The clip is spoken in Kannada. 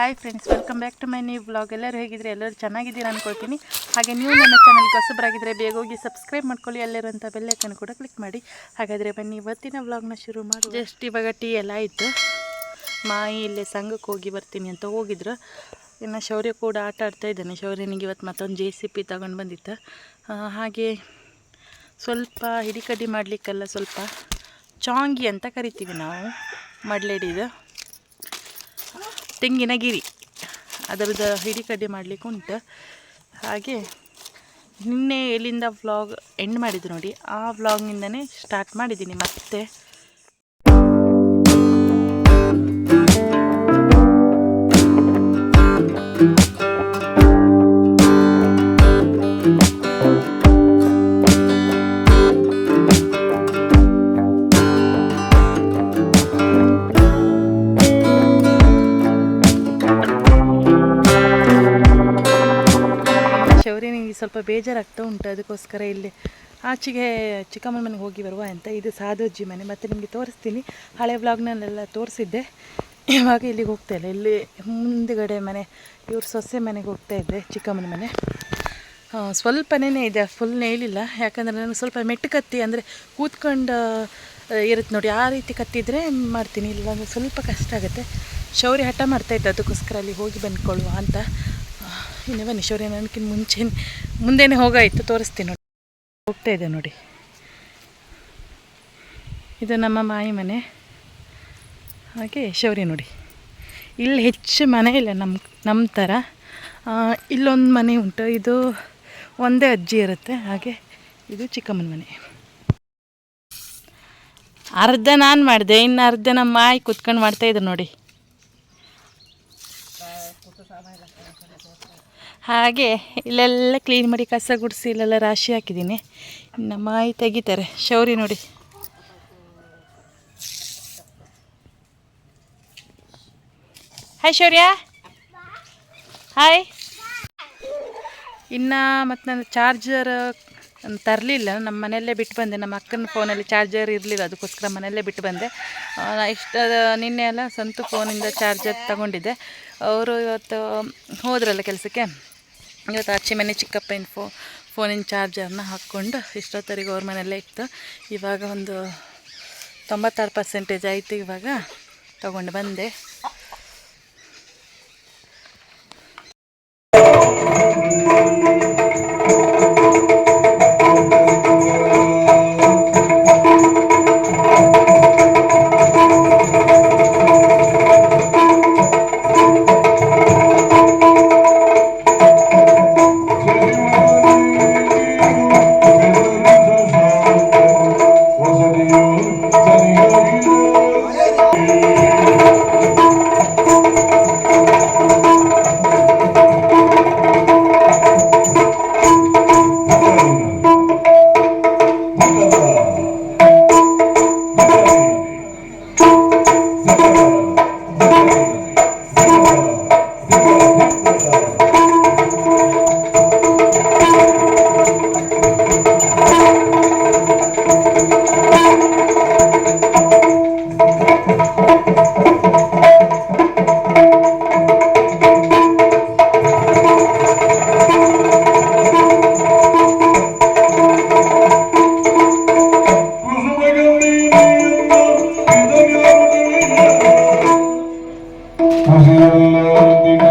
Hi friends, welcome back to my new blog. ಎಲ್ಲರೂ ಹೇಗಿದ್ರೆ ಎಲ್ಲರೂ ಚೆನ್ನಾಗಿದ್ದೀರಾ ಅಂದ್ಕೊಳ್ತೀನಿ. ಹಾಗೆ ನೀವು ನನ್ನ ಚಾನಲ್ಗೆ ಹೊಸಬರಾಗಿದ್ದರೆ ಬೇಗ ಹೋಗಿ ಸಬ್ಸ್ಕ್ರೈಬ್ ಮಾಡ್ಕೊಳ್ಳಿ. ಅಲ್ಲಿರುವಂಥ ಬೆಲ್ಲೈಕನ್ ಕೂಡ ಕ್ಲಿಕ್ ಮಾಡಿ. ಹಾಗಾದರೆ ಬನ್ನಿ ಇವತ್ತಿನ ವ್ಲಾಗ್ನ ಶುರು ಮಾಡಿ. ಜಸ್ಟ್ ಇವಾಗ ಟೀ ಎಲ್ಲ ಆಯಿತು. ಮಾಯಿ ಇಲ್ಲೇ ಸಂಘಕ್ಕೆ ಹೋಗಿ ಬರ್ತೀನಿ ಅಂತ ಹೋಗಿದ್ರು. ಇನ್ನು ಶೌರ್ಯ ಕೂಡ ಆಟ ಆಡ್ತಾ ಇದ್ದಾನೆ. ಶೌರ್ಯನಿಗೆ ಇವತ್ತು ಮತ್ತೊಂದು JCB ತಗೊಂಡು ಬಂದಿತ್ತು. ಹಾಗೆ ಸ್ವಲ್ಪ ಹಿಡಿಕಡ್ಡಿ ಮಾಡಲಿಕ್ಕೆಲ್ಲ ಸ್ವಲ್ಪ ಚಾಂಗಿ ಅಂತ ಕರಿತೀವಿ ನಾವು, ಮಡ್ಲೇಡಿದು ತೆಂಗಿನ ಗಿರಿ, ಅದರದ್ದು ಹಿಡಿಕಡ್ಡಿ ಮಾಡಲಿಕ್ಕೆ ಉಂಟು. ಹಾಗೆ ನಿನ್ನೆ ಎಲ್ಲಿಂದ ವ್ಲಾಗ್ ಎಂಡ್ ಮಾಡಿದ್ದು ನೋಡಿ, ಆ ವ್ಲಾಗ್ನಿಂದನೇ ಸ್ಟಾರ್ಟ್ ಮಾಡಿದ್ದೀನಿ ಮತ್ತೆ. ಶೌರ್ಯನಿಗೆ ಸ್ವಲ್ಪ ಬೇಜಾರಾಗ್ತಾ ಉಂಟು. ಅದಕ್ಕೋಸ್ಕರ ಇಲ್ಲಿ ಆಚೆಗೆ ಚಿಕ್ಕಮ್ಮನ ಮನೆಗೆ ಹೋಗಿ ಬರುವ ಅಂತ. ಇದು ಸಾಧುಜ್ಜಿ ಮನೆ. ಮತ್ತು ನಿಮಗೆ ತೋರಿಸ್ತೀನಿ, ಹಳೆ ವ್ಲಾಗ್ನಲ್ಲೆಲ್ಲ ತೋರಿಸಿದ್ದೆ. ಇವಾಗ ಇಲ್ಲಿಗೆ ಹೋಗ್ತಾ ಇಲ್ಲ, ಇಲ್ಲಿ ಮುಂದುಗಡೆ ಮನೆ ಇವ್ರ ಸೊಸೆ ಮನೆಗೆ ಹೋಗ್ತಾ ಇದ್ದೆ, ಚಿಕ್ಕಮ್ಮನ ಮನೆ. ಸ್ವಲ್ಪನೇ ಇದೆ, ಫುಲ್ ನೇಲಿಲ್ಲ. ಯಾಕಂದರೆ ನನಗೆ ಸ್ವಲ್ಪ ಮೆಟ್ಟು ಕತ್ತಿ ಅಂದರೆ ಕೂತ್ಕೊಂಡು ಇರುತ್ತೆ ನೋಡಿ, ಆ ರೀತಿ ಕತ್ತಿದ್ರೆ ಮಾಡ್ತೀನಿ. ಇಲ್ಲ ಅಂದರೆ ಸ್ವಲ್ಪ ಕಷ್ಟ ಆಗುತ್ತೆ. ಶೌರ್ಯ ಹಠ ಮಾಡ್ತಾಯಿದ್ದೆ, ಅದಕ್ಕೋಸ್ಕರ ಅಲ್ಲಿ ಹೋಗಿ ಬಂದ್ಕೊಳ್ಳುವ ಅಂತ. ಇನ್ನು ಬನ್ನಿ, ಶೌರ್ಯ ನನಗಿಂತ ಮುಂದೆನೇ ಹೋಗಾಯಿತು, ತೋರಿಸ್ತೀನಿ ನೋಡಿ. ಹೋಗ್ತಾ ಇದೆ ನೋಡಿ, ಇದು ನಮ್ಮ ಮಾಯಿ ಮನೆ. ಹಾಗೆ ಶೌರ್ಯ ನೋಡಿ, ಇಲ್ಲಿ ಹೆಚ್ಚು ಮನೆ ಇಲ್ಲ ನಮ್ಮ ಥರ. ಇಲ್ಲೊಂದು ಮನೆ ಉಂಟು, ಇದು ಒಂದೇ ಅಜ್ಜಿ ಇರುತ್ತೆ. ಹಾಗೆ ಇದು ಚಿಕ್ಕಮ್ಮನ ಮನೆ. ಅರ್ಧ ನಾನು ಮಾಡಿದೆ, ಇನ್ನು ಅರ್ಧ ನಮ್ಮ ಮಾಯಿ ಕೂತ್ಕೊಂಡು ಮಾಡ್ತಾಯಿದ್ರು ನೋಡಿ. ಹಾಗೆ ಇಲ್ಲೆಲ್ಲ ಕ್ಲೀನ್ ಮಾಡಿ ಕಸ ಗುಡಿಸಿ ಇಲ್ಲೆಲ್ಲ ರಾಶಿ ಹಾಕಿದ್ದೀನಿ. ಇನ್ನು ಮಾಯಿ ತೆಗಿತಾರೆ. ಶೌರ್ಯ ನೋಡಿ, ಹಾಯ್ ಶೌರ್ಯ, ಹಾಯ್. ಇನ್ನು ಮತ್ತು ನಾನು ಚಾರ್ಜರ್ ತರಲಿಲ್ಲ, ನಮ್ಮ ಮನೆಯಲ್ಲೇ ಬಿಟ್ಟು ಬಂದೆ. ನಮ್ಮ ಅಕ್ಕನ ಫೋನಲ್ಲಿ ಚಾರ್ಜರ್ ಇರಲಿಲ್ಲ, ಅದಕ್ಕೋಸ್ಕರ ಮನೆಯಲ್ಲೇ ಬಿಟ್ಟು ಬಂದೆ. ನಿನ್ನೆ ಎಲ್ಲ ಸ್ವಂತ ಫೋನಿಂದ ಚಾರ್ಜರ್ ತಗೊಂಡಿದ್ದೆ. ಅವರು ಇವತ್ತು ಹೋದ್ರಲ್ಲ ಕೆಲಸಕ್ಕೆ, ಇವತ್ತು ಆಚೆ ಮನೆ ಚಿಕ್ಕಪ್ಪನ ಫೋನಿನ ಚಾರ್ಜರ್ನ ಹಾಕ್ಕೊಂಡು ಇಷ್ಟೊತ್ತರಿಗೆ ಅವ್ರ ಮನೆಯಲ್ಲೇ ಇತ್ತು. ಇವಾಗ ಒಂದು 96% ಆಯಿತು. ಇವಾಗ ತಗೊಂಡು ಬಂದೆ. Così